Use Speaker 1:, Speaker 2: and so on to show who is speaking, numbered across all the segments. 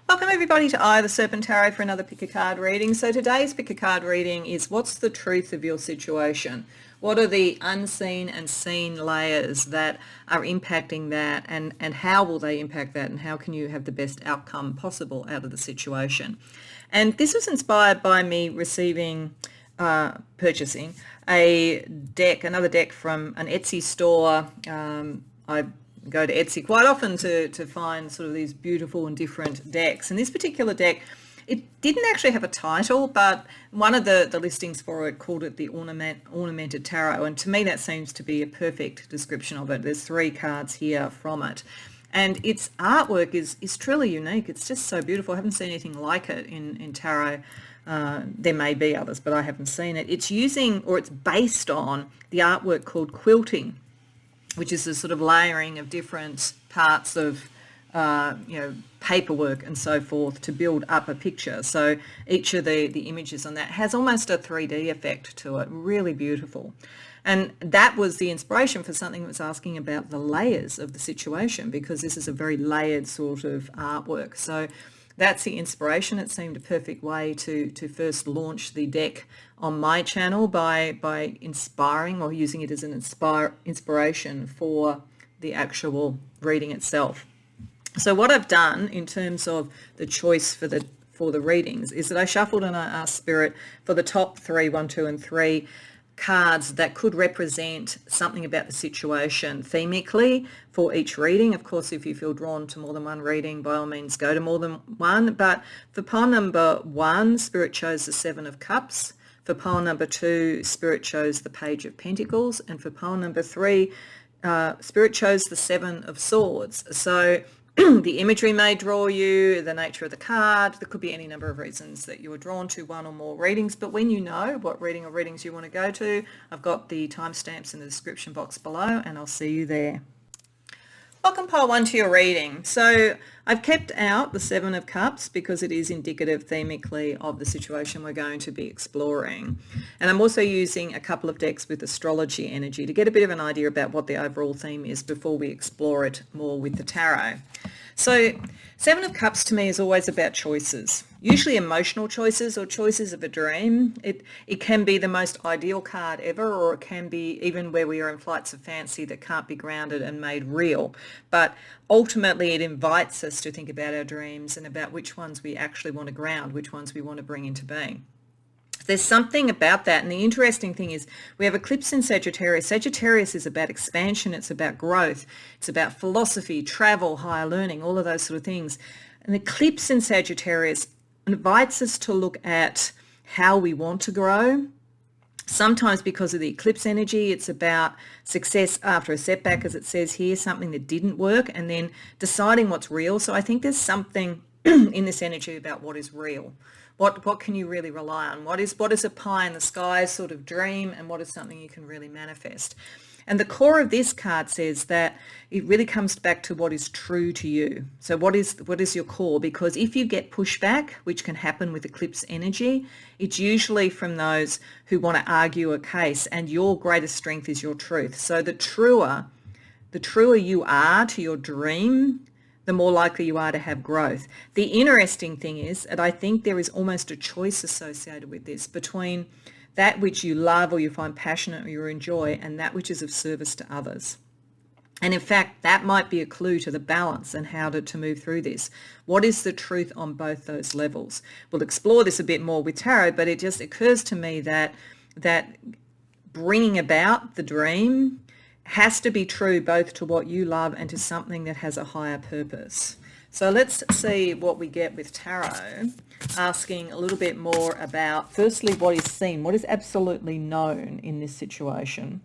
Speaker 1: Welcome everybody to the Serpent Tarot for another pick a card reading. So today's pick a card reading is what's the truth of your situation? What are the unseen and seen layers that are impacting that, and how will they impact that, and how can you have the best outcome possible out of the situation? And this was inspired by me purchasing a deck, another deck from an Etsy store. I go to Etsy quite often to find sort of these beautiful and different decks. And this particular deck, it didn't actually have a title, but one of the listings for it called it the Ornamented Tarot. And to me, that seems to be a perfect description of it. There's 3 cards here from it. And its artwork is truly unique. It's just so beautiful. I haven't seen anything like it in tarot. There may be others, but I haven't seen it. It's it's based on the artwork called quilting, which is a sort of layering of different parts of, paperwork and so forth to build up a picture. So each of the images on that has almost a 3D effect to it, really beautiful. And that was the inspiration for something that was asking about the layers of the situation, because this is a very layered sort of artwork. So that's the inspiration. It seemed a perfect way to first launch the deck on my channel by inspiring or using it as an inspiration for the actual reading itself. So what I've done in terms of the choice for the readings is that I shuffled and I asked Spirit for the top 3, 1, 2 and 3 cards that could represent something about the situation themically for each reading. Of course, if you feel drawn to more than one reading, by all means go to more than one. But for pile number 1, Spirit chose the 7 of Cups. For pile number 2, Spirit chose the Page of Pentacles. And for pile number 3, Spirit chose the 7 of Swords. So the imagery may draw you, the nature of the card. There could be any number of reasons that you are drawn to one or more readings. But when you know what reading or readings you want to go to, I've got the timestamps in the description box below, and I'll see you there. Welcome pile 1 to your reading. So I've kept out the 7 of Cups because it is indicative themically of the situation we're going to be exploring. And I'm also using a couple of decks with astrology energy to get a bit of an idea about what the overall theme is before we explore it more with the tarot. So 7 of Cups to me is always about choices, usually emotional choices or choices of a dream. It can be the most ideal card ever, or it can be even where we are in flights of fancy that can't be grounded and made real. But ultimately it invites us to think about our dreams and about which ones we actually want to ground, which ones we want to bring into being. There's something about that, and the interesting thing is we have eclipse in Sagittarius. Sagittarius is about expansion, it's about growth, it's about philosophy, travel, higher learning, all of those sort of things. An eclipse in Sagittarius invites us to look at how we want to grow. Sometimes because of the eclipse energy, it's about success after a setback, as it says here, something that didn't work, and then deciding what's real. So I think there's something in this energy about what is real. What can you really rely on? What is a pie in the sky sort of dream, and what is something you can really manifest? And the core of this card says that it really comes back to what is true to you. So what is your core? Because if you get pushback, which can happen with eclipse energy, it's usually from those who want to argue a case, and your greatest strength is your truth. So the truer you are to your dream, the more likely you are to have growth. The interesting thing is that I think there is almost a choice associated with this between that which you love or you find passionate or you enjoy, and that which is of service to others. And in fact, that might be a clue to the balance and how to move through this. What is the truth on both those levels? We'll explore this a bit more with tarot, but it just occurs to me that bringing about the dream has to be true both to what you love and to something that has a higher purpose. So let's see what we get with tarot, asking a little bit more about, firstly, what is seen, what is absolutely known in this situation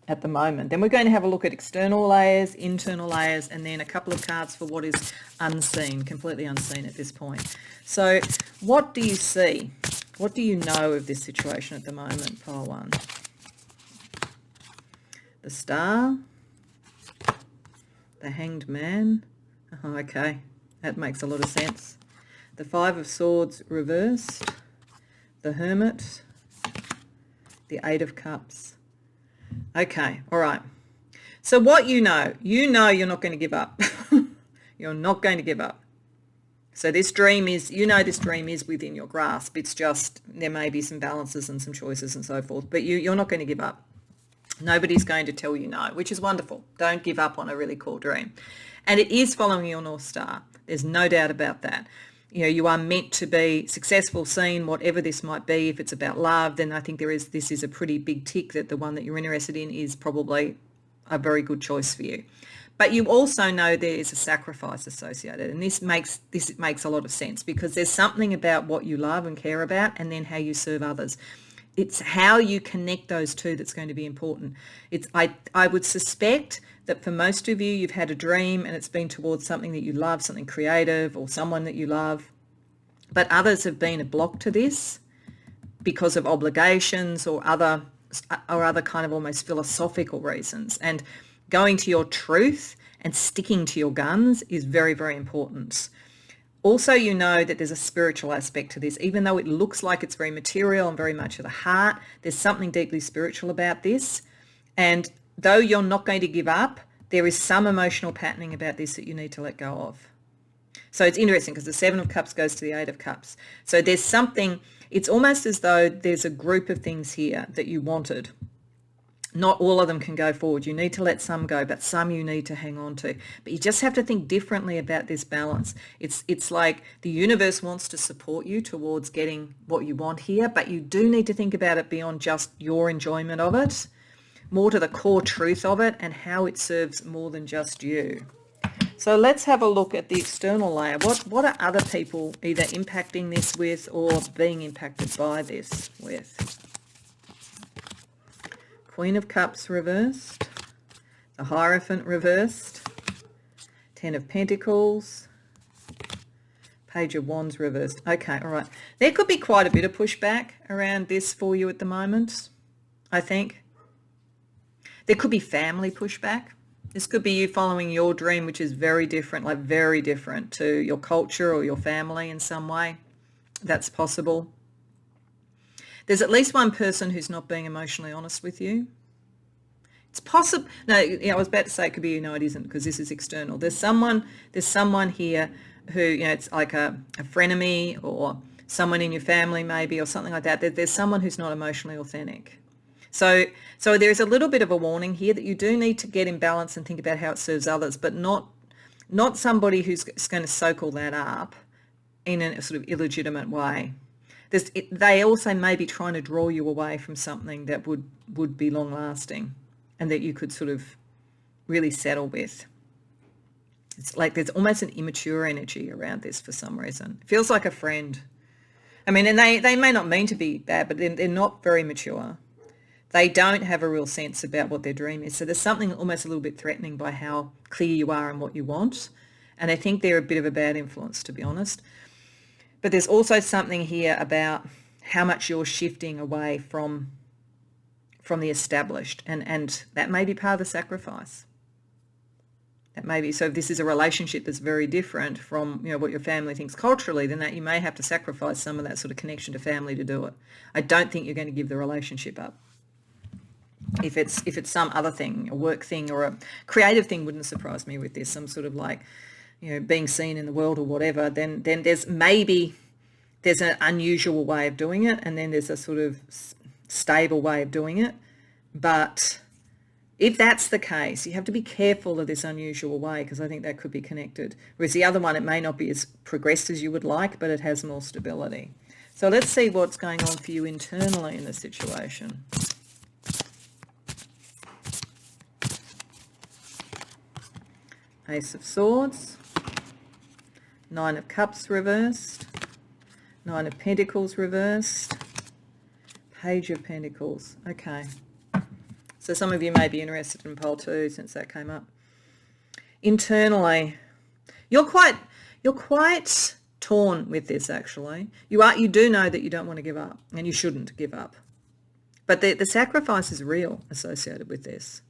Speaker 1: at the moment. Then we're going to have a look at external layers, internal layers, and then a couple of cards for what is unseen, completely unseen at this point. So what do you see? What do you know of this situation at the moment, pile 1? The Star, the Hanged Man. Oh, okay, that makes a lot of sense. The 5 of Swords reversed, the Hermit, the 8 of Cups. Okay, all right. So what you're not going to give up. You're not going to give up. So this dream is, this dream is within your grasp. It's just there may be some balances and some choices and so forth, but you're not going to give up. Nobody's going to tell you no, which is wonderful. Don't give up on a really cool dream. And it is following your North Star. There's no doubt about that. You are meant to be successful, seen, whatever this might be. If it's about love, then I think this is a pretty big tick that the one that you're interested in is probably a very good choice for you. But you also know there is a sacrifice associated, and this makes a lot of sense, because there's something about what you love and care about and then how you serve others. It's how you connect those two that's going to be important. I would suspect that for most of you, you've had a dream and it's been towards something that you love, something creative or someone that you love. But others have been a block to this because of obligations or other kind of almost philosophical reasons. And going to your truth and sticking to your guns is very, very important. Also, you know that there's a spiritual aspect to this. Even though it looks like it's very material and very much of the heart, there's something deeply spiritual about this. And though you're not going to give up, there is some emotional patterning about this that you need to let go of. So it's interesting because the Seven of Cups goes to the Eight of Cups. So there's something, it's almost as though there's a group of things here that you wanted. Not all of them can go forward. You need to let some go, but some you need to hang on to. But you just have to think differently about this balance. It's like the universe wants to support you towards getting what you want here, but you do need to think about it beyond just your enjoyment of it, more to the core truth of it and how it serves more than just you. So let's have a look at the external layer. What are other people either impacting this with or being impacted by this with? Queen of Cups reversed, the Hierophant reversed, Ten of Pentacles, Page of Wands reversed. Okay, all right. There could be quite a bit of pushback around this for you at the moment, I think. There could be family pushback. This could be you following your dream, which is very different, like very different to your culture or your family in some way. That's possible. There's at least one person who's not being emotionally honest with you. It's possible. No, I was about to say it could be you. No, it isn't, because this is external. There's someone here who, it's like a frenemy or someone in your family maybe or something like that. There's someone who's not emotionally authentic. So there's a little bit of a warning here that you do need to get in balance and think about how it serves others, but not somebody who's going to soak all that up in a sort of illegitimate way. They also may be trying to draw you away from something that would be long lasting and that you could sort of really settle with. It's like there's almost an immature energy around this for some reason. It feels like a friend. I mean, and they may not mean to be bad, but they're not very mature. They don't have a real sense about what their dream is. So there's something almost a little bit threatening by how clear you are and what you want. And I think they're a bit of a bad influence, to be honest. But there's also something here about how much you're shifting away from the established. And that may be part of the sacrifice. That may be. So if this is a relationship that's very different from what your family thinks culturally, then that you may have to sacrifice some of that sort of connection to family to do it. I don't think you're going to give the relationship up. If it's some other thing, a work thing or a creative thing, wouldn't surprise me with this, some sort of like, being seen in the world or whatever, then there's an unusual way of doing it, and then there's a sort of stable way of doing it. But if that's the case, you have to be careful of this unusual way, because I think that could be connected. Whereas the other one, it may not be as progressed as you would like, but it has more stability. So let's see what's going on for you internally in the situation. Ace of Swords, Nine of Cups reversed, Nine of Pentacles reversed, Page of Pentacles. Okay. So some of you may be interested in pole 2 since that came up. Internally, you're quite torn with this actually. You do know that you don't want to give up, and you shouldn't give up. But the sacrifice is real associated with this.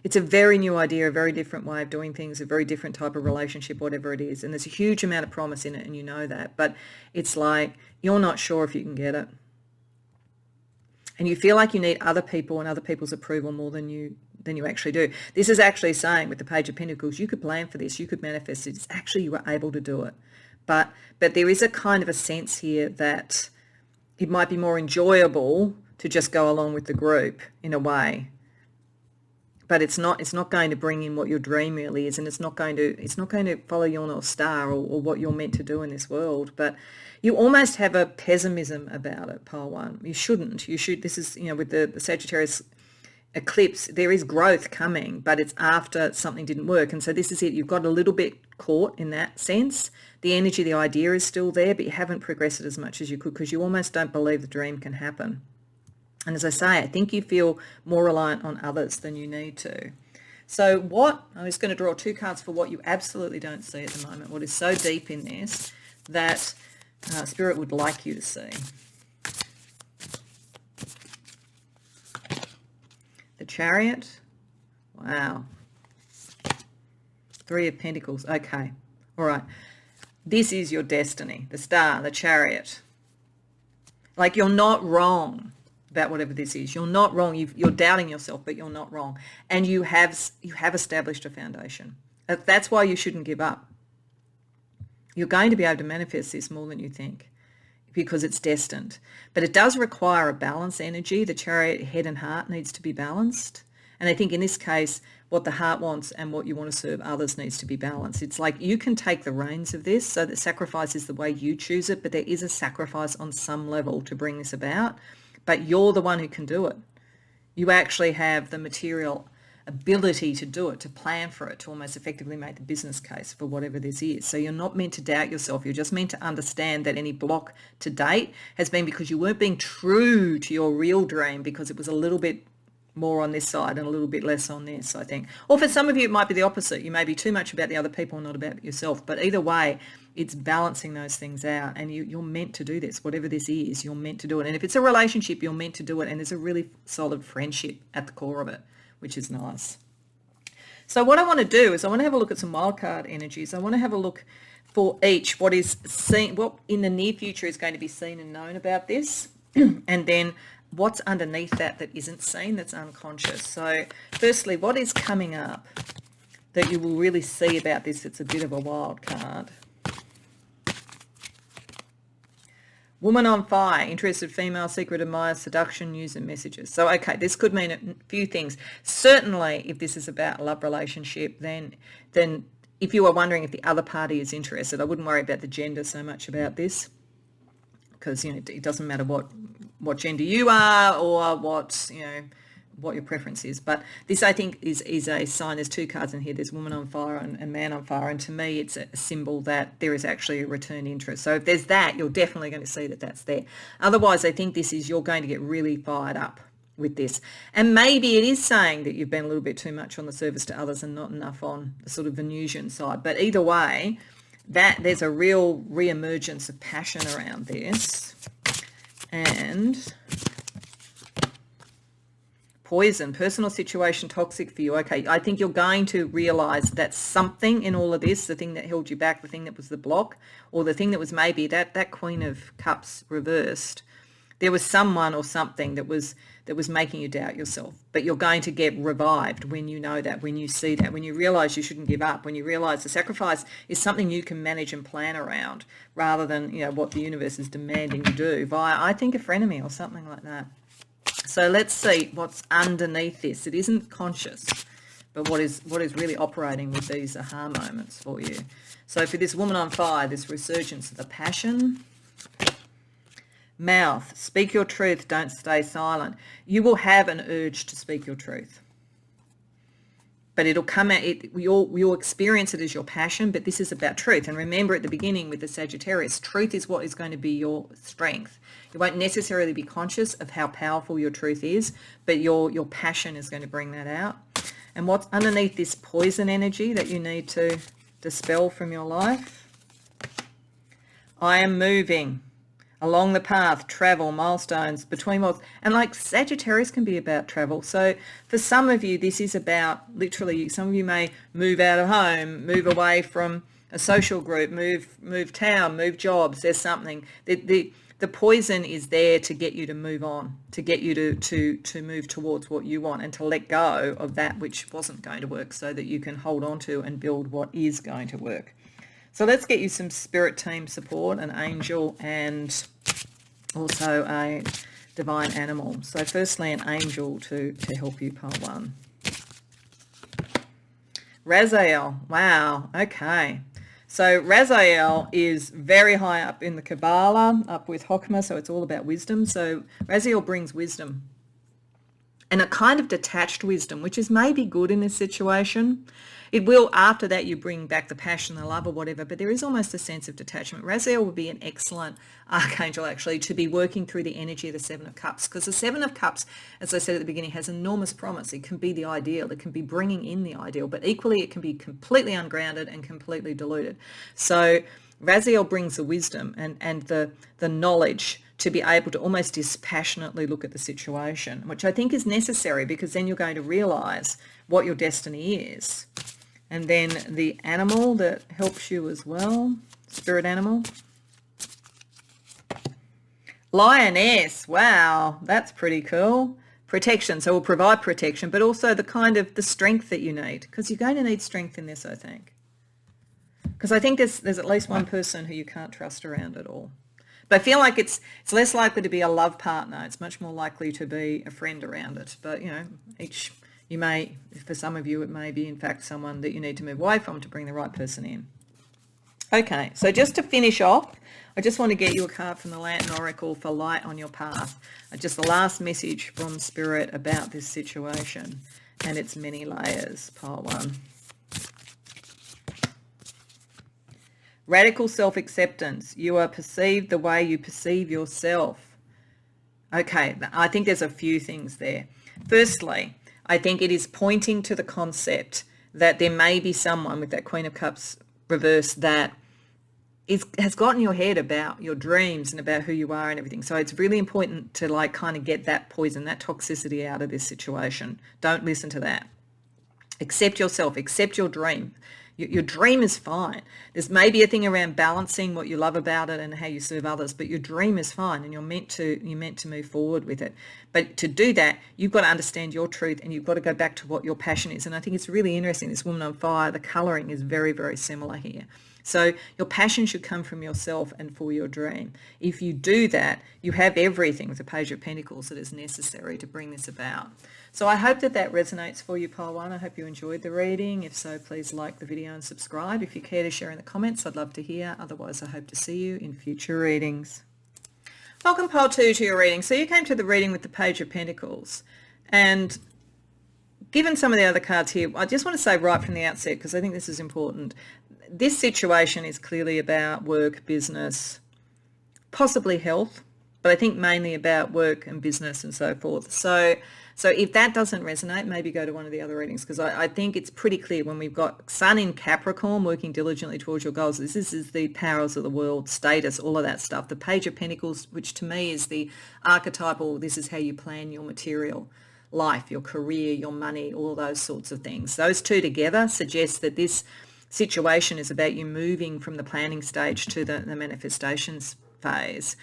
Speaker 1: It's a very new idea, a very different way of doing things, a very different type of relationship, whatever it is. And there's a huge amount of promise in it, and you know that. But it's like you're not sure if you can get it. And you feel like you need other people and other people's approval more than you you actually do. This is actually saying with the Page of Pentacles, you could plan for this, you could manifest it. It's actually you were able to do it. But there is a kind of a sense here that it might be more enjoyable to just go along with the group in a way. But it's not going to bring in what your dream really is, and it's not going to follow your North Star or what you're meant to do in this world. But you almost have a pessimism about it, Pile 1. You shouldn't. You should. This is, with the Sagittarius eclipse, there is growth coming, but it's after something didn't work. And so this is it. You've got a little bit caught in that sense. The energy, the idea is still there, but you haven't progressed it as much as you could because you almost don't believe the dream can happen. And as I say, I think you feel more reliant on others than you need to. So I'm just going to draw 2 cards for what you absolutely don't see at the moment, what is so deep in this that Spirit would like you to see. The Chariot. Wow. 3 of Pentacles. Okay. All right. This is your destiny. The Star, the Chariot. Like, you're not wrong about whatever this is. You're not wrong. You're doubting yourself, but you're not wrong. And you have established a foundation. That's why you shouldn't give up. You're going to be able to manifest this more than you think because it's destined. But it does require a balance energy. The Chariot, head and heart, needs to be balanced. And I think in this case, what the heart wants and what you want to serve others needs to be balanced. It's like you can take the reins of this, so that sacrifice is the way you choose it, but there is a sacrifice on some level to bring this about. But you're the one who can do it. You actually have the material ability to do it, to plan for it, to almost effectively make the business case for whatever this is. So you're not meant to doubt yourself. You're just meant to understand that any block to date has been because you weren't being true to your real dream, because it was a little bit more on this side and a little bit less on this, I think. Or for some of you, it might be the opposite. You may be too much about the other people and not about yourself. But either way, it's balancing those things out, and you're meant to do this. Whatever this is, you're meant to do it. And if it's a relationship, you're meant to do it. And there's a really solid friendship at the core of it, which is nice. So what I want to do is I want to have a look at some wildcard energies. I want to have a look for each what is seen, what in the near future is going to be seen and known about this, and then what's underneath that isn't seen, that's unconscious. So firstly, what is coming up that you will really see about this? It's a bit of a wild card. Woman on fire, interested female, secret admirer, seduction, news and messages. So, okay, this could mean a few things. Certainly, if this is about a love relationship, then if you are wondering if the other party is interested, I wouldn't worry about the gender so much about this, because, it doesn't matter what gender you are or what your preference is. But this, I think, is a sign. There's 2 cards in here. There's woman on fire and man on fire. And to me, it's a symbol that there is actually a return interest. So if there's that, you're definitely going to see that that's there. Otherwise, I think this is, you're going to get really fired up with this. And maybe it is saying that you've been a little bit too much on the service to others and not enough on the sort of Venusian side. But either way, that there's a real re-emergence of passion around this. And poison, personal situation, toxic for you. Okay, I think you're going to realise that something in all of this, the thing that held you back, the thing that was the block, or the thing that was maybe that Queen of Cups reversed, there was someone or something that was making you doubt yourself. But you're going to get revived when you know that, when you see that, when you realise you shouldn't give up, when you realise the sacrifice is something you can manage and plan around, rather than what the universe is demanding you do via, I think, a frenemy or something like that. So let's see what's underneath this. It isn't conscious, but what is really operating with these aha moments for you. So for this woman on fire, this resurgence of the passion. Mouth, speak your truth, don't stay silent. You will have an urge to speak your truth, but it'll come out, you'll experience it as your passion, but this is about truth. And remember, at the beginning with the Sagittarius, truth is what is going to be your strength. You won't necessarily be conscious of how powerful your truth is, but your passion is going to bring that out. And what's underneath this poison energy that you need to dispel from your life? I am moving along the path, travel, milestones, between worlds. And like Sagittarius can be about travel. So for some of you, this is about literally, some of you may move out of home, move away from a social group, move town, move jobs. There's something. The the poison is there to get you to move on, to get you to move towards what you want and to let go of that which wasn't going to work so that you can hold on to and build what is going to work. So let's get you some spirit team support, an angel and also a divine animal. So firstly, an angel to help you, pile 1. Raziel. Wow. Okay. So Raziel is very high up in the Kabbalah, up with Chokmah, so it's all about wisdom. So Raziel brings wisdom and a kind of detached wisdom, which is maybe good in this situation. It will, after that, you bring back the passion, the love or whatever, but there is almost a sense of detachment. Raziel would be an excellent archangel, actually, to be working through the energy of the Seven of Cups, because the Seven of Cups, as I said at the beginning, has enormous promise. It can be the ideal. It can be bringing in the ideal, but equally it can be completely ungrounded and completely diluted. So Raziel brings the wisdom and the knowledge to be able to almost dispassionately look at the situation, which I think is necessary, because then you're going to realize what your destiny is. And then the animal that helps you as well, spirit animal. Lioness, wow, that's pretty cool. Protection, so we'll provide protection, but also the kind of the strength that you need, because you're going to need strength in this, I think. Because I think there's at least one person who you can't trust around at all. But I feel like it's less likely to be a love partner. It's much more likely to be a friend around it. But, you may, for some of you, it may be, in fact, someone that you need to move away from to bring the right person in. Okay, so just to finish off, I just want to get you a card from the Lantern Oracle for light on your path. Just the last message from Spirit about this situation and its many layers, pile 1. Radical self-acceptance. You are perceived the way you perceive yourself. Okay, I think there's a few things there. Firstly, I think it is pointing to the concept that there may be someone with that Queen of Cups reverse that has gotten your head about your dreams and about who you are and everything. So it's really important to kind of get that poison, that toxicity out of this situation. Don't listen to that. Accept yourself, accept your dream. Your dream is fine. There's maybe a thing around balancing what you love about it and how you serve others, but your dream is fine and you're meant to move forward with it. But to do that, you've got to understand your truth and you've got to go back to what your passion is. And I think it's really interesting. This Woman on Fire, the colouring is very, very similar here. So your passion should come from yourself and for your dream. If you do that, you have everything with the Page of Pentacles that is necessary to bring this about. So I hope that resonates for you, pile 1. I hope you enjoyed the reading. If so, please like the video and subscribe. If you care to share in the comments, I'd love to hear. Otherwise, I hope to see you in future readings. Welcome, pile 2, to your reading. So you came to the reading with the Page of Pentacles. And given some of the other cards here, I just want to say right from the outset, because I think this is important, this situation is clearly about work, business, possibly health, but I think mainly about work and business and so forth. So if that doesn't resonate, maybe go to one of the other readings, because I think it's pretty clear when we've got Sun in Capricorn working diligently towards your goals. This is the powers of the world, status, all of that stuff. The Page of Pentacles, which to me is the archetypal, this is how you plan your material life, your career, your money, all those sorts of things. Those two together suggest that this situation is about you moving from the planning stage to the manifestations phase.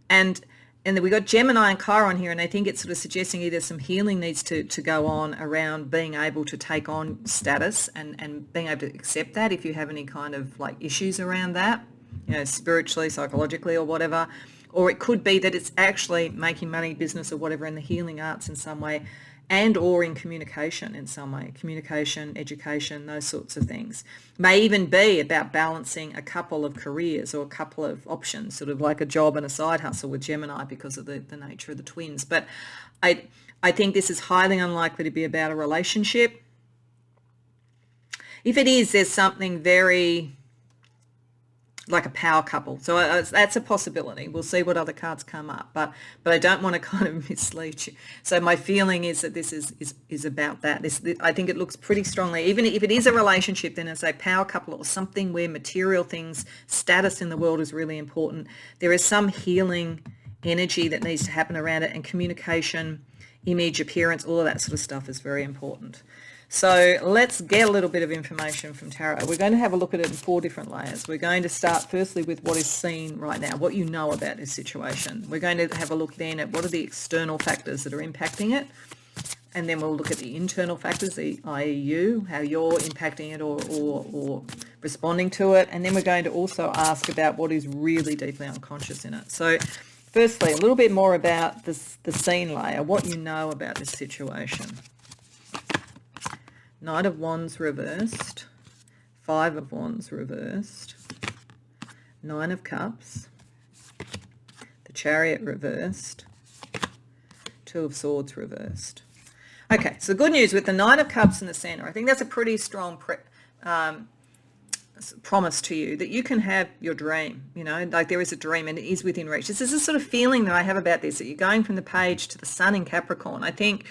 Speaker 1: And then we got Gemini and Chiron here, and I think it's sort of suggesting either some healing needs to go on around being able to take on status and being able to accept that if you have any kind of issues around that, spiritually, psychologically or whatever. Or it could be that it's actually making money, business or whatever in the healing arts in some way, and or in communication in some way, communication, education, those sorts of things. May even be about balancing a couple of careers or a couple of options, sort of like a job and a side hustle with Gemini because of the nature of the twins. But I think this is highly unlikely to be about a relationship. If it is, there's something very like a power couple. So that's a possibility. We'll see what other cards come up, but I don't want to kind of mislead you. So my feeling is that this is about that. I think it looks pretty strongly, even if it is a relationship, then it's a power couple or something where material things, status in the world is really important. There is some healing energy that needs to happen around it, and communication, image, appearance, all of that sort of stuff is very important. So let's get a little bit of information from tarot. We're going to have a look at it in 4 different layers. We're going to start firstly with what is seen right now, what you know about this situation. We're going to have a look then at what are the external factors that are impacting it. And then we'll look at the internal factors, i.e. you, how you're impacting it or responding to it. And then we're going to also ask about what is really deeply unconscious in it. So firstly, a little bit more about the scene layer, what you know about this situation. Knight of Wands reversed, 5 of Wands reversed, 9 of Cups, the Chariot reversed, 2 of Swords reversed. Okay, so good news with the 9 of Cups in the center. I think that's a pretty strong promise to you that you can have your dream, you know, like there is a dream and it is within reach. This is a sort of feeling that I have about this, that you're going from the page to the Sun in Capricorn. I think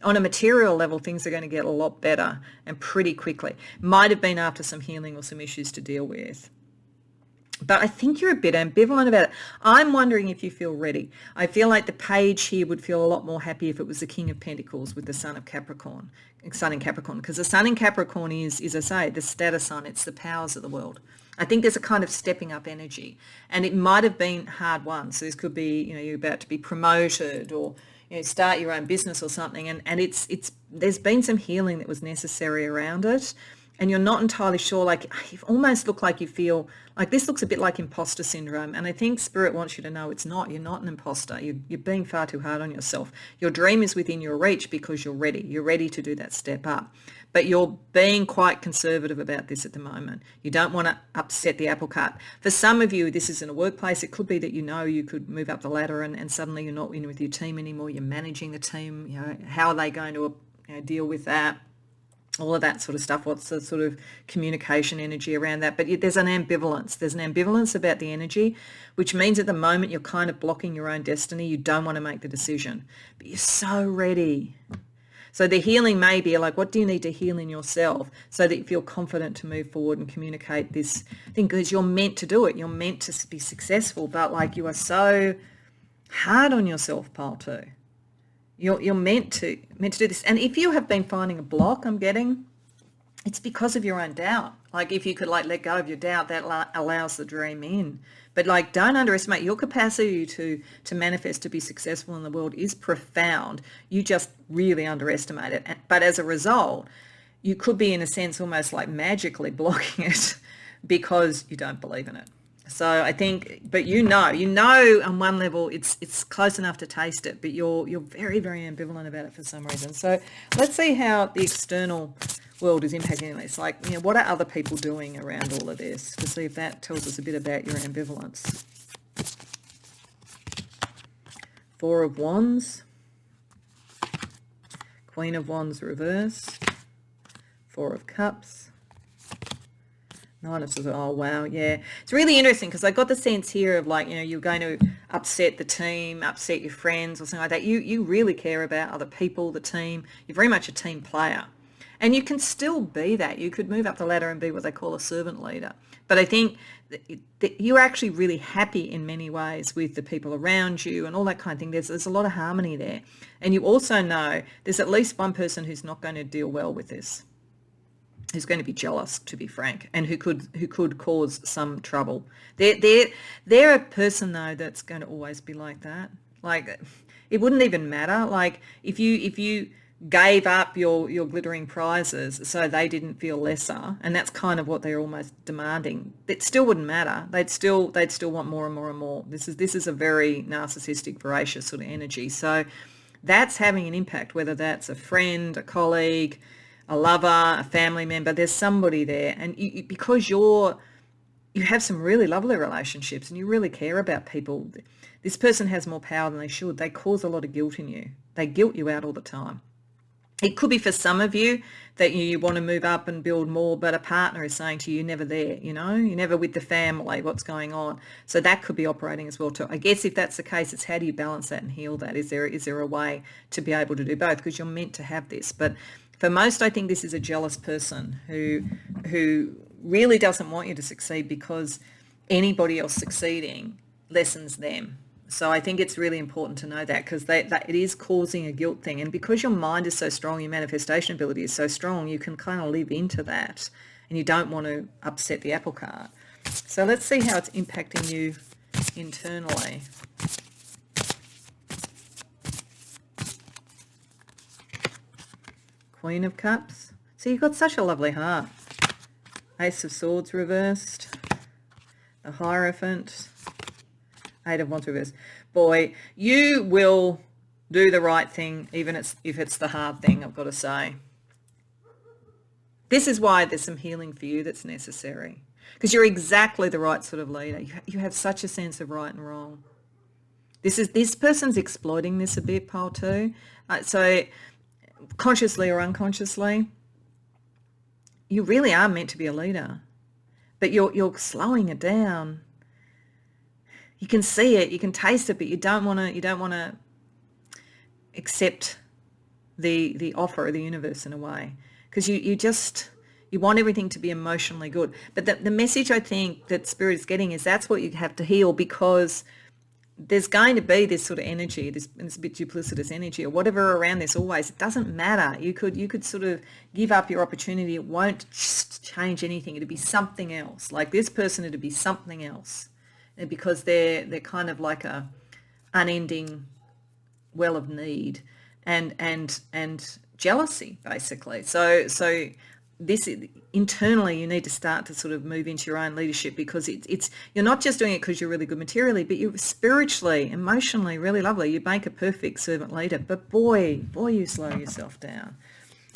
Speaker 1: on a material level, things are going to get a lot better and pretty quickly. Might have been after some healing or some issues to deal with. But I think you're a bit ambivalent about it. I'm wondering if you feel ready. I feel like the page here would feel a lot more happy if it was the King of Pentacles with the Sun in Capricorn, because the Sun in Capricorn is, as I say, the status sign. It's the powers of the world. I think there's a kind of stepping up energy, and it might have been hard won. So this could be, you know, you're about to be promoted or, you know, start your own business or something, and it's there's been some healing that was necessary around it, and you're not entirely sure. Like you almost look like you feel like this looks a bit like imposter syndrome, and I think Spirit wants you to know it's not. You're not an imposter. You're being far too hard on yourself. Your dream is within your reach because you're ready. You're ready to do that step up, but you're being quite conservative about this at the moment. You don't want to upset the apple cart. For some of you, this is in a workplace. It could be that you know you could move up the ladder and suddenly you're not in with your team anymore. You're managing the team. You know, how are they going to deal with that? All of that sort of stuff. What's the sort of communication energy around that? But there's an ambivalence. There's an ambivalence about the energy, which means at the moment you're kind of blocking your own destiny. You don't want to make the decision, but you're so ready. So the healing may be like, what do you need to heal in yourself so that you feel confident to move forward and communicate this thing? Because you're meant to do it. You're meant to be successful, but like you are so hard on yourself, pile 2. You're meant to do this. And if you have been finding a block, I'm getting, it's because of your own doubt. Like if you could like let go of your doubt, that allows the dream in. But like don't underestimate your capacity to manifest, to be successful in the world is profound. You just really underestimate it. But as a result, you could be in a sense almost like magically blocking it because you don't believe in it. So I think, but you know on one level it's close enough to taste it, but you're very, very ambivalent about it for some reason. So let's see how the external world is impacting this. Like, you know, what are other people doing around all of this, to see if that tells us a bit about your ambivalence. 4 of Wands, Queen of Wands reversed, 4 of Cups, 9 of Swords. Oh, wow, yeah. It's really interesting because I got the sense here of like, you know, you're going to upset the team, upset your friends or something like that. You really care about other people, the team. You're very much a team player. And you can still be that. You could move up the ladder and be what they call a servant leader. But I think that you're actually really happy in many ways with the people around you and all that kind of thing. There's a lot of harmony there. And you also know there's at least one person who's not going to deal well with this, who's going to be jealous, to be frank, and who could cause some trouble. They're a person though that's going to always be like that. Like it wouldn't even matter. Like if you gave up your glittering prizes so they didn't feel lesser, and that's kind of what they're almost demanding, it still wouldn't matter. They'd still want more and more and more. This is a very narcissistic, voracious sort of energy. So that's having an impact, whether that's a friend, a colleague, a lover, a family member. There's somebody there, and because you have some really lovely relationships and you really care about people, this person has more power than they should. They cause a lot of guilt in you. They guilt you out all the time. It could be for some of you that you want to move up and build more, but a partner is saying to you, you're never there, you know, you're never with the family, what's going on? So that could be operating as well too. I guess if that's the case, it's how do you balance that and heal that? Is there a way to be able to do both? Because you're meant to have this. But for most, I think this is a jealous person who really doesn't want you to succeed because anybody else succeeding lessens them. So I think it's really important to know that, because that it is causing a guilt thing. And because your mind is so strong, your manifestation ability is so strong, you can kind of live into that, and you don't want to upset the apple cart. So let's see how it's impacting you internally. Queen of Cups. So you've got such a lovely heart. Ace of Swords reversed. The Hierophant. Eight of Wands reversed. Boy, you will do the right thing, even if it's the hard thing, I've got to say. This is why there's some healing for you that's necessary, because you're exactly the right sort of leader. You have such a sense of right and wrong. This person's exploiting this a bit, pile two. So consciously or unconsciously, you really are meant to be a leader, but you're slowing it down. You can see it, you can taste it, but you don't want to accept the offer of the universe in a way, because you want everything to be emotionally good. But the message I think that Spirit is getting is that's what you have to heal, because there's going to be this sort of energy, this a bit duplicitous energy or whatever around this always. It doesn't matter. You could sort of give up your opportunity. It won't change anything. It'd be something else. Like this person, it'd be something else. And because they're kind of like a unending well of need and jealousy, basically. So this internally, you need to start to sort of move into your own leadership, because it's you're not just doing it because you're really good materially, but you're spiritually, emotionally really lovely. You make a perfect servant leader, but boy, you slow yourself down.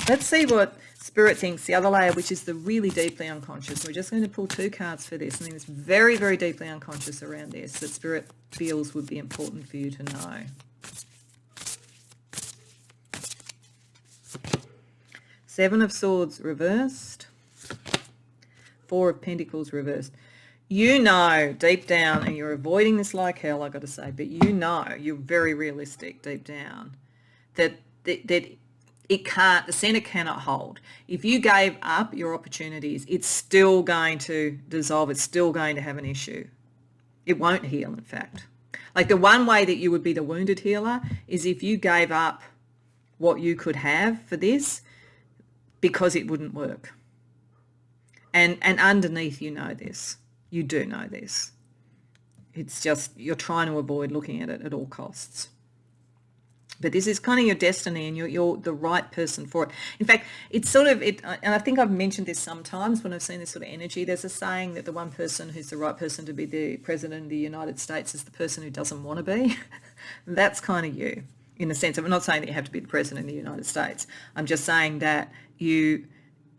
Speaker 1: Let's see what Spirit thinks, the other layer, which is the really deeply unconscious. We're just going to pull two cards for this. I think it's very, very deeply unconscious around this that Spirit feels would be important for you to know. Seven of Swords reversed. Four of Pentacles reversed. You know deep down, and you're avoiding this like hell, I've got to say, but you know, you're very realistic deep down, that it can't, the center cannot hold. If you gave up your opportunities, it's still going to dissolve. It's still going to have an issue. It won't heal, in fact. Like the one way that you would be the wounded healer is if you gave up what you could have for this, because it wouldn't work. And underneath, you know this. You do know this. It's just you're trying to avoid looking at it at all costs. But this is kind of your destiny, and you're the right person for it. In fact, it's sort of it, and I think I've mentioned this sometimes when I've seen this sort of energy. There's a saying that the one person who's the right person to be the president of the United States is the person who doesn't want to be. That's kind of you, in the sense of, I'm not saying that you have to be the president of the United States. I'm just saying that you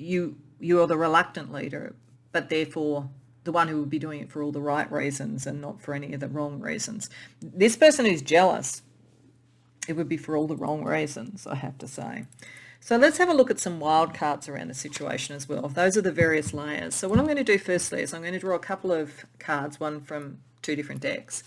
Speaker 1: are the reluctant leader, but therefore the one who would be doing it for all the right reasons and not for any of the wrong reasons. This person who's jealous, it would be for all the wrong reasons, I have to say. So let's have a look at some wild cards around the situation as well. Those are the various layers. So what I'm going to do firstly is I'm going to draw a couple of cards, one from two different decks,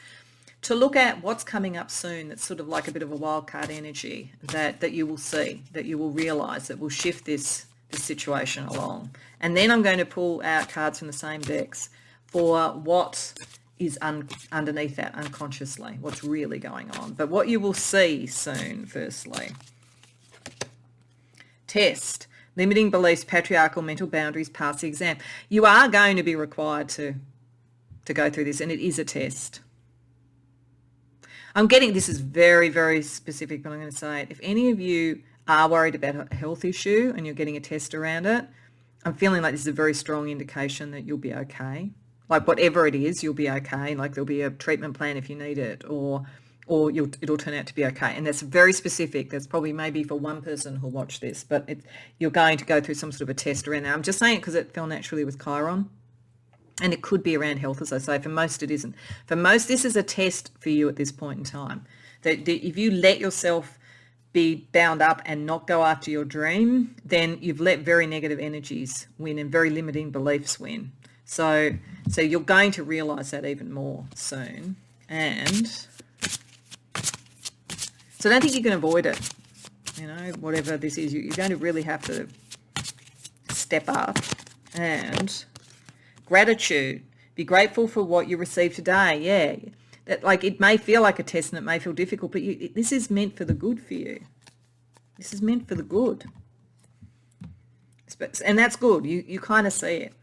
Speaker 1: to look at what's coming up soon that's sort of like a bit of a wild card energy that you will see, that you will realise, that will shift this situation along. And then I'm going to pull out cards from the same decks for what is underneath that unconsciously, what's really going on. But what you will see soon, firstly. Test. Limiting beliefs, patriarchal mental boundaries, pass the exam. You are going to be required to go through this, and it is a test. I'm getting, this is very, very specific, but I'm going to say it. If any of you are worried about a health issue and you're getting a test around it, I'm feeling like this is a very strong indication that you'll be okay. Like whatever it is, you'll be okay. Like there'll be a treatment plan if you need it, or it'll turn out to be okay. And that's very specific. That's probably maybe for one person who'll watch this, but you're going to go through some sort of a test around that. I'm just saying it because it fell naturally with Chiron. And it could be around health, as I say. For most, it isn't. For most, this is a test for you at this point in time. That if you let yourself be bound up and not go after your dream, then you've let very negative energies win and very limiting beliefs win. So you're going to realise that even more soon. And so I don't think you can avoid it. You know, whatever this is, you're going to really have to step up. And gratitude. Be grateful for what you received today. Yeah. that like it may feel like a test and it may feel difficult, but this is meant for the good for you. This is meant for the good. And that's good. You kind of see it.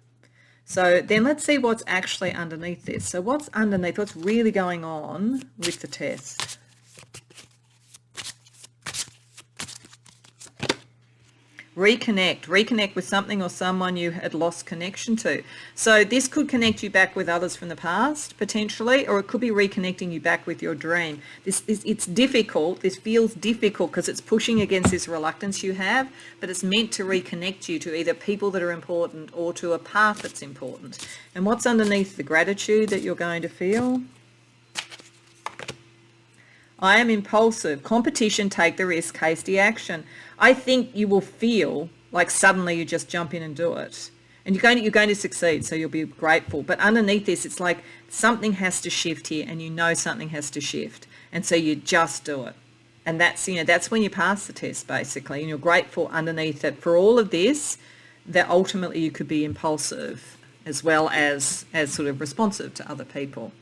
Speaker 1: So then let's see what's actually underneath this. So what's underneath? What's really going on with the test? Reconnect with something or someone you had lost connection to. So this could connect you back with others from the past, potentially, or it could be reconnecting you back with your dream. It's difficult. This feels difficult because it's pushing against this reluctance you have, but it's meant to reconnect you to either people that are important or to a path that's important. And what's underneath the gratitude that you're going to feel? I am impulsive. Competition, take the risk, hasty action. I think you will feel like suddenly you just jump in and do it. And you're going to succeed, so you'll be grateful. But underneath this, it's like something has to shift here, and you know something has to shift. And so you just do it. And that's when you pass the test, basically. And you're grateful underneath it for all of this, that ultimately you could be impulsive as well as sort of responsive to other people.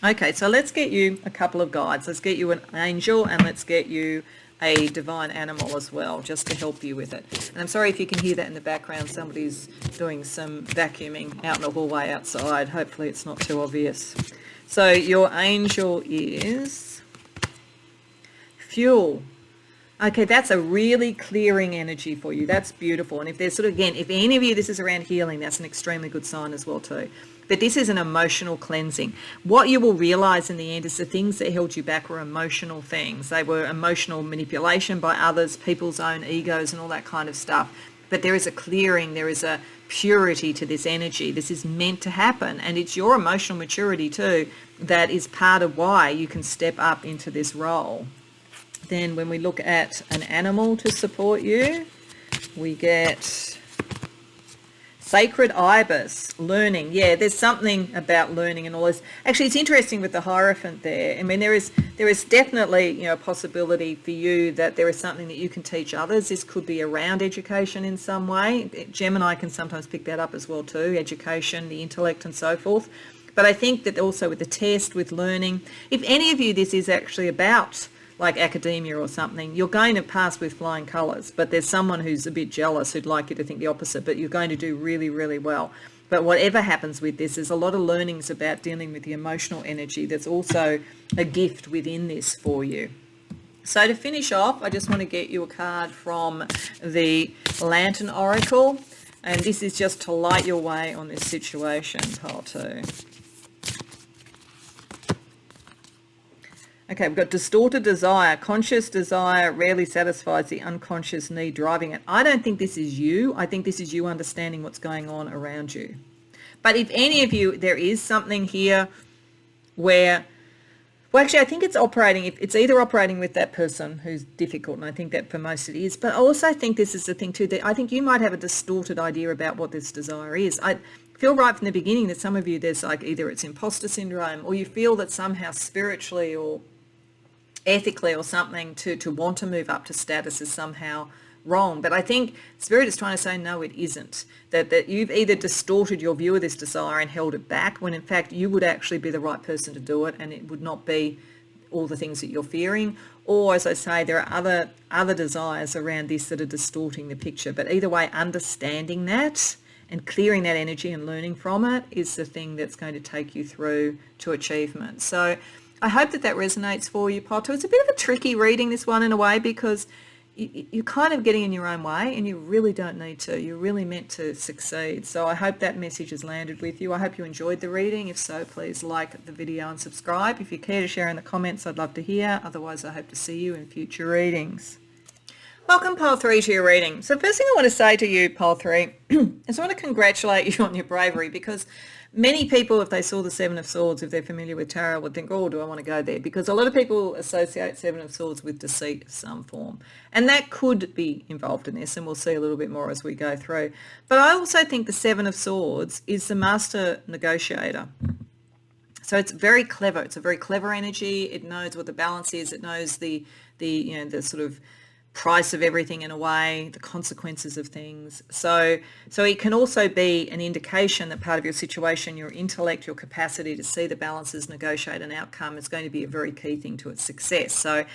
Speaker 1: Okay, so let's get you a couple of guides. Let's get you an angel and let's get you a divine animal as well, just to help you with it. And I'm sorry if you can hear that in the background. Somebody's doing some vacuuming out in the hallway outside. Hopefully it's not too obvious. So your angel is fuel. Okay, that's a really clearing energy for you. That's beautiful. And if there's sort of, again, if any of you, this is around healing, that's an extremely good sign as well too. But this is an emotional cleansing. What you will realize in the end is the things that held you back were emotional things. They were emotional manipulation by others, people's own egos and all that kind of stuff. But there is a clearing, there is a purity to this energy. This is meant to happen. And it's your emotional maturity too that is part of why you can step up into this role. Then when we look at an animal to support you, we get sacred ibis, learning. Yeah, there's something about learning and all this. Actually, it's interesting with the Hierophant there. I mean, there is definitely, a possibility for you that there is something that you can teach others. This could be around education in some way. Gemini can sometimes pick that up as well too, education, the intellect and so forth. But I think that also with the test, with learning, if any of you this is actually about like academia or something, you're going to pass with flying colours, but there's someone who's a bit jealous who'd like you to think the opposite, but you're going to do really, really well. But whatever happens with this, there's a lot of learnings about dealing with the emotional energy that's also a gift within this for you. So to finish off, I just want to get you a card from the Lantern Oracle, and this is just to light your way on this situation, pile 2. Okay, we've got distorted desire. Conscious desire rarely satisfies the unconscious need driving it. I don't think this is you. I think this is you understanding what's going on around you. But if any of you, there is something here where, well, actually, I think it's operating, it's either operating with that person who's difficult, and I think that for most it is, but I also think this is the thing too, that I think you might have a distorted idea about what this desire is. I feel right from the beginning that some of you, there's like either it's imposter syndrome, or you feel that somehow spiritually or ethically or something to want to move up to status is somehow wrong. But I think Spirit is trying to say, no, it isn't. That you've either distorted your view of this desire and held it back, when in fact you would actually be the right person to do it, and it would not be all the things that you're fearing. Or, as I say, there are other desires around this that are distorting the picture. But either way, understanding that and clearing that energy and learning from it is the thing that's going to take you through to achievement. So I hope that resonates for you, Potter. It's a bit of a tricky reading, this one, in a way, because you're kind of getting in your own way and you really don't need to. You're really meant to succeed. So I hope that message has landed with you. I hope you enjoyed the reading. If so, please like the video and subscribe. If you care to share in the comments, I'd love to hear. Otherwise, I hope to see you in future readings. Welcome, Pile 3, to your reading. So first thing I want to say to you, Pile 3, is I want to congratulate you on your bravery, because many people, if they saw the Seven of Swords, if they're familiar with tarot, would think, oh, do I want to go there? Because a lot of people associate Seven of Swords with deceit of some form. And that could be involved in this, and we'll see a little bit more as we go through. But I also think the Seven of Swords is the master negotiator. So it's very clever. It's a very clever energy. It knows what the balance is. It knows the sort of price of everything in a way, the consequences of things. So it can also be an indication that part of your situation, your intellect, your capacity to see the balances, negotiate an outcome is going to be a very key thing to its success. So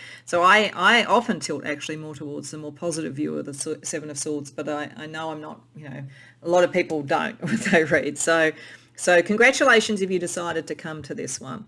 Speaker 1: I often tilt actually more towards the more positive view of the Seven of Swords, but I know I'm not, a lot of people don't when they read. So congratulations if you decided to come to this one.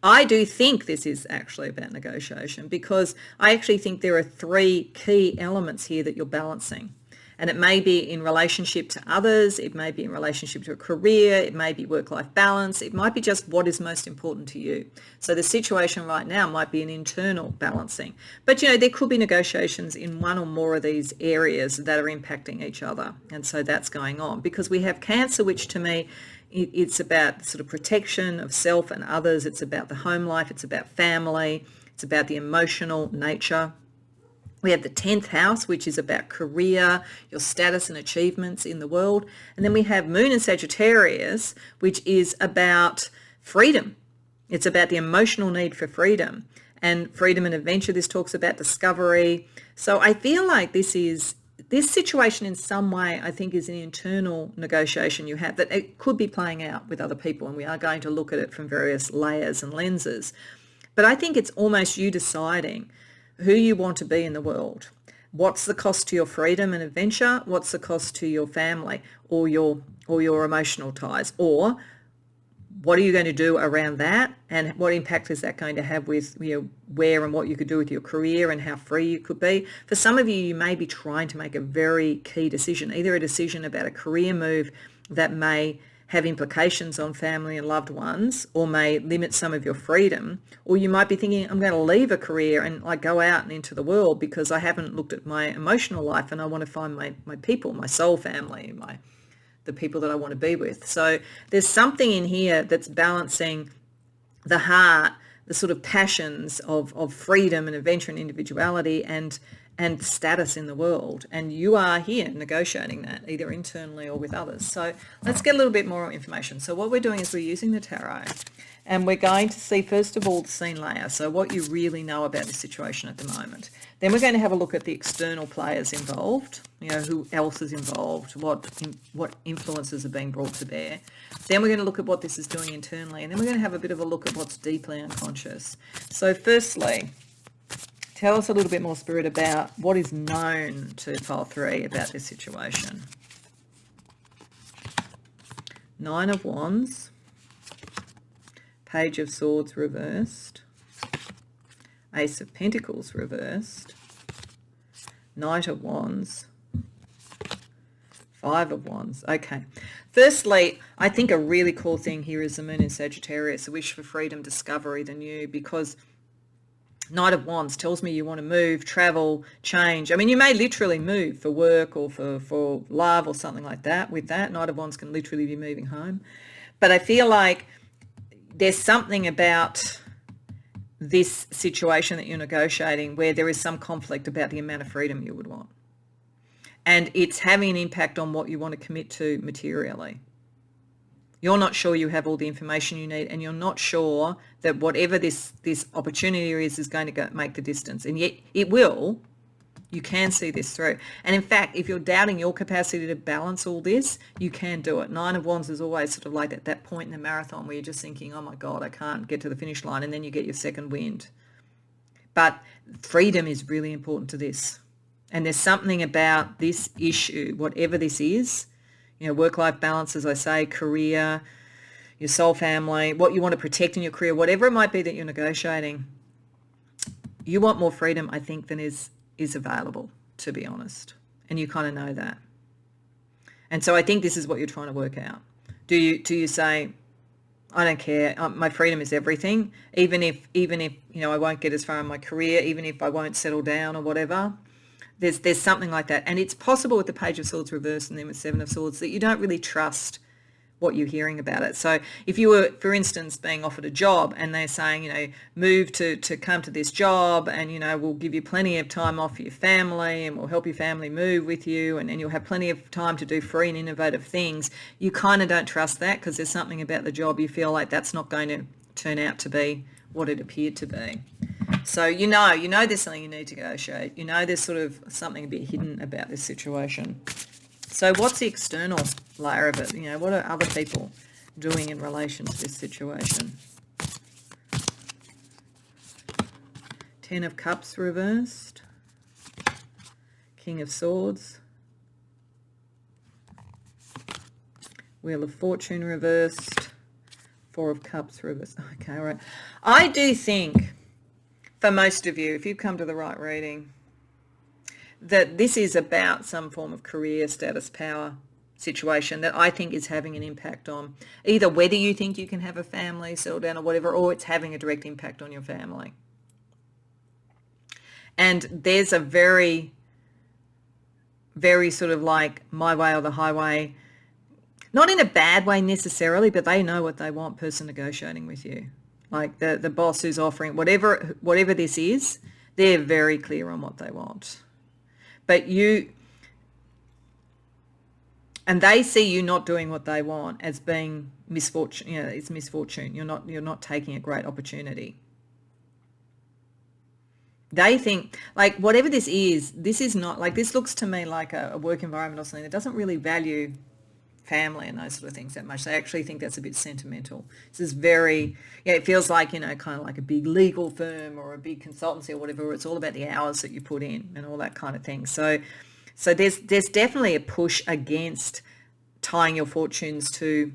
Speaker 1: I do think this is actually about negotiation, because I actually think there are three key elements here that you're balancing. And it may be in relationship to others, it may be in relationship to a career, it may be work-life balance, it might be just what is most important to you. So the situation right now might be an internal balancing. But, there could be negotiations in one or more of these areas that are impacting each other. And so that's going on, because we have Cancer, which to me, it's about sort of protection of self and others. It's about the home life. It's about family. It's about the emotional nature. We have the 10th house, which is about career, your status and achievements in the world. And then we have Moon in Sagittarius, which is about freedom. It's about the emotional need for freedom and freedom and adventure. This talks about discovery. So I feel like this situation in some way, I think, is an internal negotiation you have that it could be playing out with other people, and we are going to look at it from various layers and lenses. But I think it's almost you deciding who you want to be in the world. What's the cost to your freedom and adventure? What's the cost to your family or your emotional ties? Or what are you going to do around that, and what impact is that going to have with where and what you could do with your career and how free you could be? For some of you may be trying to make a very key decision, either a decision about a career move that may have implications on family and loved ones, or may limit some of your freedom, or you might be thinking, I'm going to leave a career and go out and into the world because I haven't looked at my emotional life and I want to find my people, my soul family, the people that I want to be with. So there's something in here that's balancing the heart, the sort of passions of freedom and adventure and individuality and status in the world. And you are here negotiating that either internally or with others. So let's get a little bit more information. So what we're doing is we're using the tarot, and we're going to see, first of all, the scene layer. So what you really know about the situation at the moment. Then we're going to have a look at the external players involved, who else is involved, what influences are being brought to bear. Then we're going to look at what this is doing internally, and then we're going to have a bit of a look at what's deeply unconscious. So firstly, tell us a little bit more, Spirit, about what is known to File 3 about this situation. 9 of Wands, Page of Swords reversed, Ace of Pentacles reversed, Knight of Wands, 5 of Wands. Okay. Firstly, I think a really cool thing here is the Moon in Sagittarius, a wish for freedom, discovery, the new, because Knight of Wands tells me you want to move, travel, change. I mean, you may literally move for work or for love or something like that. With that, Knight of Wands can literally be moving home. But I feel like there's something about this situation that you're negotiating where there is some conflict about the amount of freedom you would want. And it's having an impact on what you want to commit to materially. You're not sure you have all the information you need, and you're not sure that whatever this opportunity is going to make the distance. And yet it will. You can see this through. And in fact, if you're doubting your capacity to balance all this, you can do it. 9 of Wands is always sort of like that point in the marathon where you're just thinking, oh my God, I can't get to the finish line. And then you get your second wind. But freedom is really important to this. And there's something about this issue, whatever this is, work-life balance, as I say, career, your soul family, what you want to protect in your career, whatever it might be that you're negotiating, you want more freedom, I think, than is available, to be honest. And you kind of know that. And so I think this is what you're trying to work out. Do you say, I don't care, my freedom is everything, even if I won't get as far in my career, even if I won't settle down or whatever. There's something like that. And it's possible with the Page of Swords reversed and then with 7 of Swords that you don't really trust what you're hearing about it. So if you were, for instance, being offered a job and they're saying, move to come to this job and, we'll give you plenty of time off for your family and we'll help your family move with you and you'll have plenty of time to do free and innovative things, you kind of don't trust that because there's something about the job you feel like that's not going to turn out to be what it appeared to be. So you know there's something you need to negotiate. You know there's sort of something a bit hidden about this situation. So what's the external layer of it? You know, what are other people doing in relation to this situation? Ten of Cups reversed. King of Swords. Wheel of Fortune reversed. Four of Cups reversed. Okay, all right. I do think, for most of you, if you've come to the right reading, that this is about some form of career, status, power situation that I think is having an impact on either whether you think you can have a family, settle down or whatever, or it's having a direct impact on your family. And there's a very, very sort of like my way or the highway, not in a bad way necessarily, but they know what they want, person negotiating with you. Like the boss who's offering whatever this is, they're very clear on what they want. But and they see you not doing what they want as being misfortune. You know, it's misfortune. You're not taking a great opportunity. They think, like, whatever this is not, like, this looks to me like a work environment or something that doesn't really value family and those sort of things that much. They actually think that's a bit sentimental. This is very, it feels like, kind of like a big legal firm or a big consultancy or whatever, where it's all about the hours that you put in and all that kind of thing. So there's definitely a push against tying your fortunes to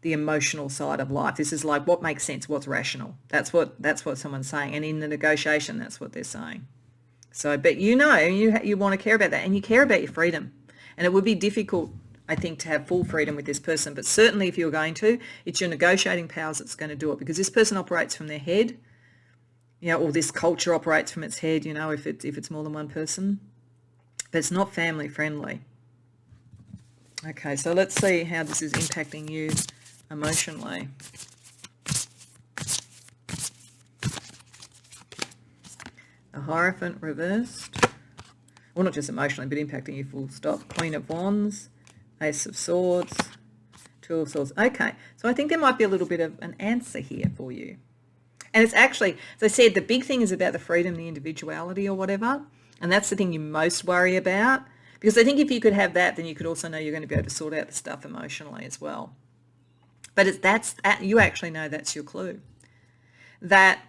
Speaker 1: the emotional side of life. This is like what makes sense, what's rational. That's what someone's saying. And in the negotiation, that's what they're saying. So, but you want to care about that, and you care about your freedom. And it would be difficult, I think, to have full freedom with this person. But certainly if you're going to, it's your negotiating powers that's going to do it, because this person operates from their head, or this culture operates from its head, if it's more than one person. But it's not family friendly. Okay, so let's see how this is impacting you emotionally. The Hierophant reversed. Well, not just emotionally, but impacting you full stop. Queen of Wands, Ace of Swords, Two of Swords. Okay, so I think there might be a little bit of an answer here for you. And it's actually, as I said, the big thing is about the freedom, the individuality or whatever. And that's the thing you most worry about. Because I think if you could have that, then you could also know you're going to be able to sort out the stuff emotionally as well. But you actually know that's your clue. That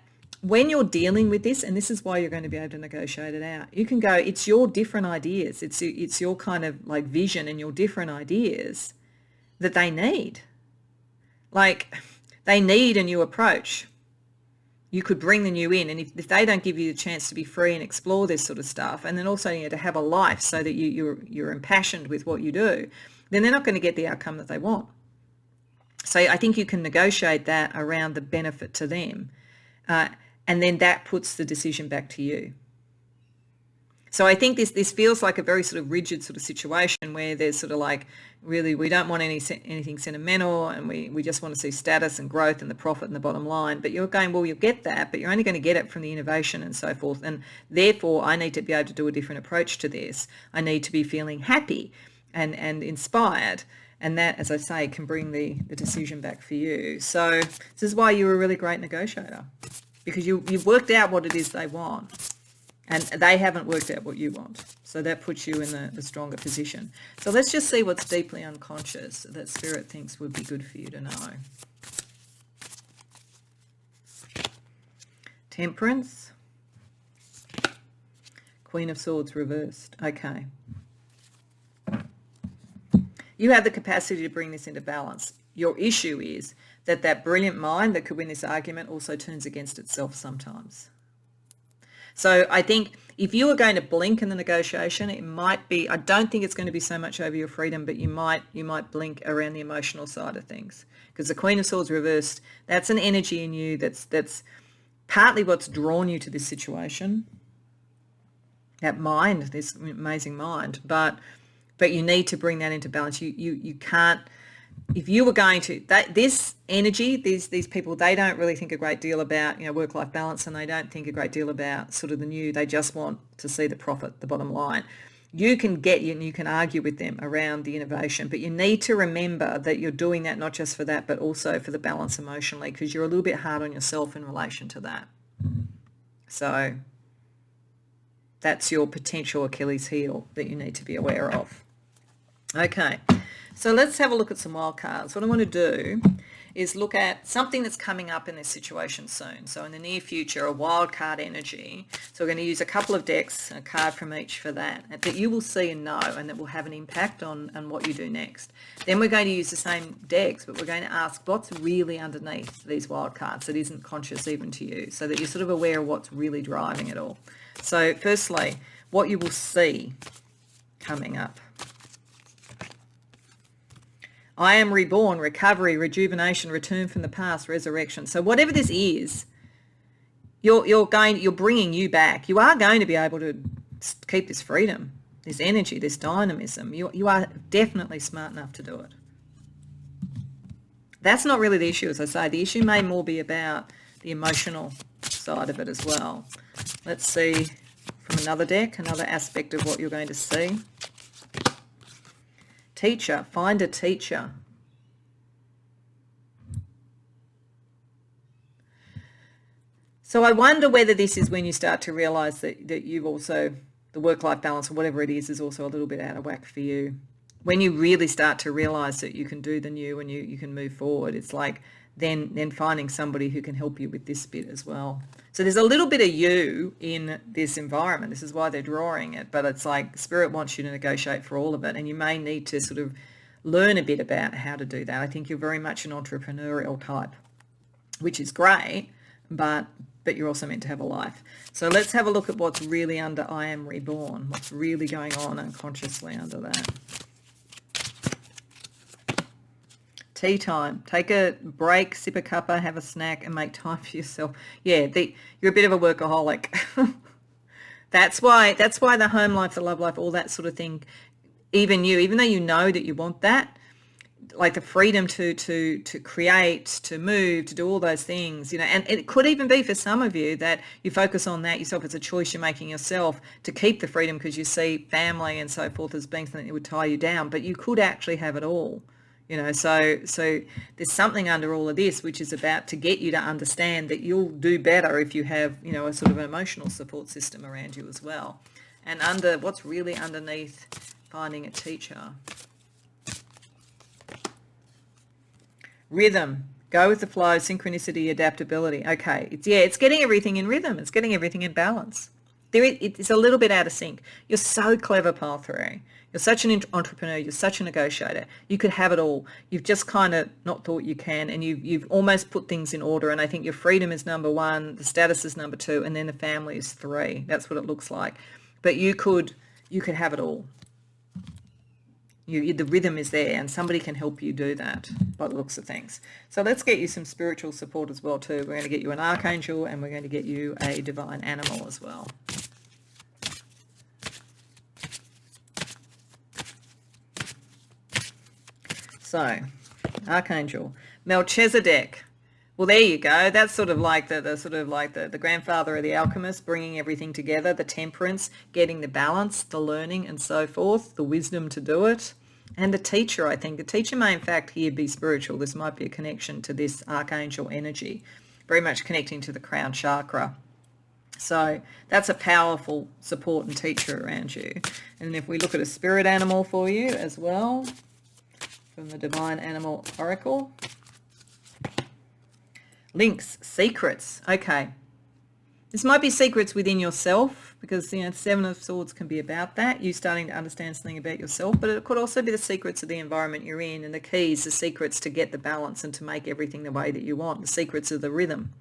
Speaker 1: when you're dealing with this, and this is why you're going to be able to negotiate it out, you can go, it's your different ideas. It's your kind of like vision and your different ideas that they need. Like, they need a new approach. You could bring the new in, and if they don't give you the chance to be free and explore this sort of stuff, and then also to have a life so that you're impassioned with what you do, then they're not going to get the outcome that they want. So I think you can negotiate that around the benefit to them, and then that puts the decision back to you. So I think this feels like a very sort of rigid sort of situation where there's sort of like, really, we don't want anything sentimental, and we just want to see status and growth and the profit and the bottom line. But you're going, well, you'll get that, but you're only going to get it from the innovation and so forth. And therefore, I need to be able to do a different approach to this. I need to be feeling happy and inspired. And that, as I say, can bring the decision back for you. So this is why you're a really great negotiator, because you've worked out what it is they want. And they haven't worked out what you want. So that puts you in the stronger position. So let's just see what's deeply unconscious that Spirit thinks would be good for you to know. Temperance. Queen of Swords reversed. Okay. You have the capacity to bring this into balance. Your issue is that brilliant mind that could win this argument also turns against itself sometimes. So I think if you were going to blink in the negotiation, it might be, I don't think it's going to be so much over your freedom, but you might blink around the emotional side of things. Because the Queen of Swords reversed, that's an energy in you that's partly what's drawn you to this situation. That mind, this amazing mind, but you need to bring that into balance. You can't, if you were going to, this energy, these people, they don't really think a great deal about, work-life balance, and they don't think a great deal about sort of the new. They just want to see the profit, the bottom line. You can argue with them around the innovation, but you need to remember that you're doing that not just for that, but also for the balance emotionally, because you're a little bit hard on yourself in relation to that. So that's your potential Achilles heel that you need to be aware of. Okay, so let's have a look at some wild cards. What I want to do is look at something that's coming up in this situation soon. So in the near future, a wild card energy. So we're going to use a couple of decks, a card from each for that you will see and know, and that will have an impact on what you do next. Then we're going to use the same decks, but we're going to ask what's really underneath these wild cards that isn't conscious even to you, so that you're sort of aware of what's really driving it all. So firstly, what you will see coming up. I am reborn, recovery, rejuvenation, return from the past, resurrection. So whatever this is, you're bringing you back. You are going to be able to keep this freedom, this energy, this dynamism. You are definitely smart enough to do it. That's not really the issue, as I say. The issue may more be about the emotional side of it as well. Let's see from another deck, another aspect of what you're going to see. Teacher, find a teacher. So I wonder whether this is when you start to realize that you've also, the work-life balance or whatever it is also a little bit out of whack for you. When you really start to realize that you can do the new and you can move forward, it's like then finding somebody who can help you with this bit as well. So there's a little bit of you in this environment. This is why they're drawing it, but it's like Spirit wants you to negotiate for all of it, and you may need to sort of learn a bit about how to do that. I think you're very much an entrepreneurial type, which is great, but you're also meant to have a life. So let's have a look at what's really under I am reborn, what's really going on unconsciously under that. Tea time. Take a break, sip a cuppa, have a snack, and make time for yourself. Yeah, you're a bit of a workaholic. That's why the home life, the love life, all that sort of thing, even though you know that you want that, like the freedom to create, to move, to do all those things, and it could even be for some of you that you focus on that yourself. It's a choice you're making yourself to keep the freedom because you see family and so forth as being something that would tie you down, but you could actually have it all. So there's something under all of this which is about to get you to understand that you'll do better if you have, a sort of an emotional support system around you as well. And under what's really underneath finding a teacher. Rhythm, go with the flow, synchronicity, adaptability. Okay, it's getting everything in rhythm. It's getting everything in balance. It's a little bit out of sync. You're so clever, Pile 3. You're such an entrepreneur. You're such a negotiator. You could have it all. You've just kind of not thought you can, and you've almost put things in order. And I think your freedom is number 1, the status is number 2, and then the family is 3. That's what it looks like. But you could have it all. The rhythm is there, and somebody can help you do that by the looks of things. So let's get you some spiritual support as well too. We're going to get you an archangel, and we're going to get you a divine animal as well. So, Archangel Melchizedek. Well, there you go. That's sort of like the grandfather of the alchemist, bringing everything together, the temperance, getting the balance, the learning and so forth, the wisdom to do it. And the teacher, I think. The teacher may in fact here be spiritual. This might be a connection to this archangel energy, very much connecting to the crown chakra. So that's a powerful support and teacher around you. And if we look at a spirit animal for you as well, from the Divine Animal Oracle. Links, secrets. Okay. This might be secrets within yourself because, Seven of Swords can be about that, you starting to understand something about yourself, but it could also be the secrets of the environment you're in and the keys, the secrets to get the balance and to make everything the way that you want, the secrets of the rhythm.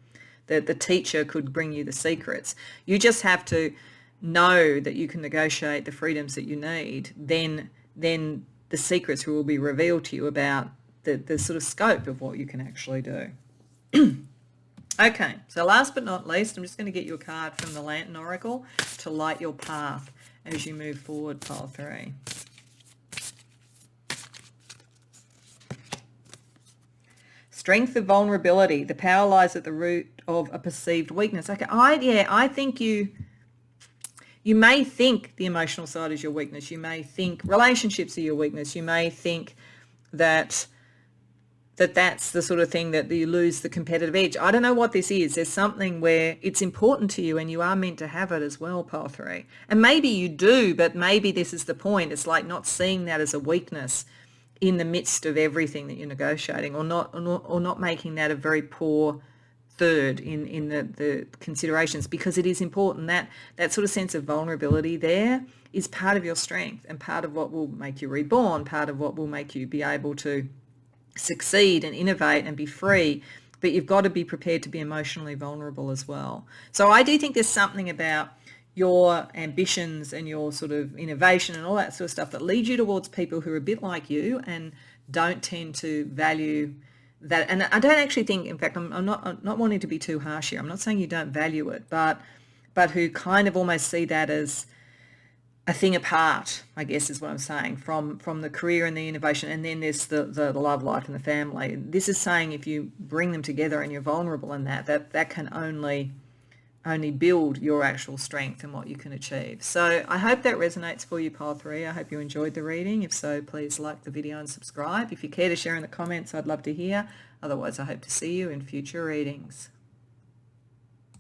Speaker 1: The teacher could bring you the secrets. You just have to know that you can negotiate the freedoms that you need. Then the secrets will be revealed to you about the sort of scope of what you can actually do. Okay, so last but not least, I'm just going to get you a card from the Lantern Oracle to light your path as you move forward, Pile 3. Strength of vulnerability. The power lies at the root of a perceived weakness. Okay, I think you may think the emotional side is your weakness. You may think relationships are your weakness. You may think that that's the sort of thing that you lose the competitive edge. I don't know what this is. There's something where it's important to you and you are meant to have it as well, pile 3. And maybe you do, but maybe this is the point. It's like not seeing that as a weakness in the midst of everything that you're negotiating, or not making that a very poor third in the considerations, because it is important. That sort of sense of vulnerability there is part of your strength and part of what will make you reborn, part of what will make you be able to succeed and innovate and be free. But you've got to be prepared to be emotionally vulnerable as well. So I do think there's something about your ambitions and your sort of innovation and all that sort of stuff that leads you towards people who are a bit like you and don't tend to value that. And I don't actually think, in fact, I'm not wanting to be too harsh here. I'm not saying you don't value it, but who kind of almost see that as a thing apart, I guess is what I'm saying, from the career and the innovation. And then there's the love life and the family. This is saying if you bring them together and you're vulnerable in that can only build your actual strength and what you can achieve. So I hope that resonates for you, pile 3. I hope you enjoyed the reading. If so, please like the video and subscribe. If you care to share in the comments, I'd love to hear. Otherwise, I hope to see you in future readings.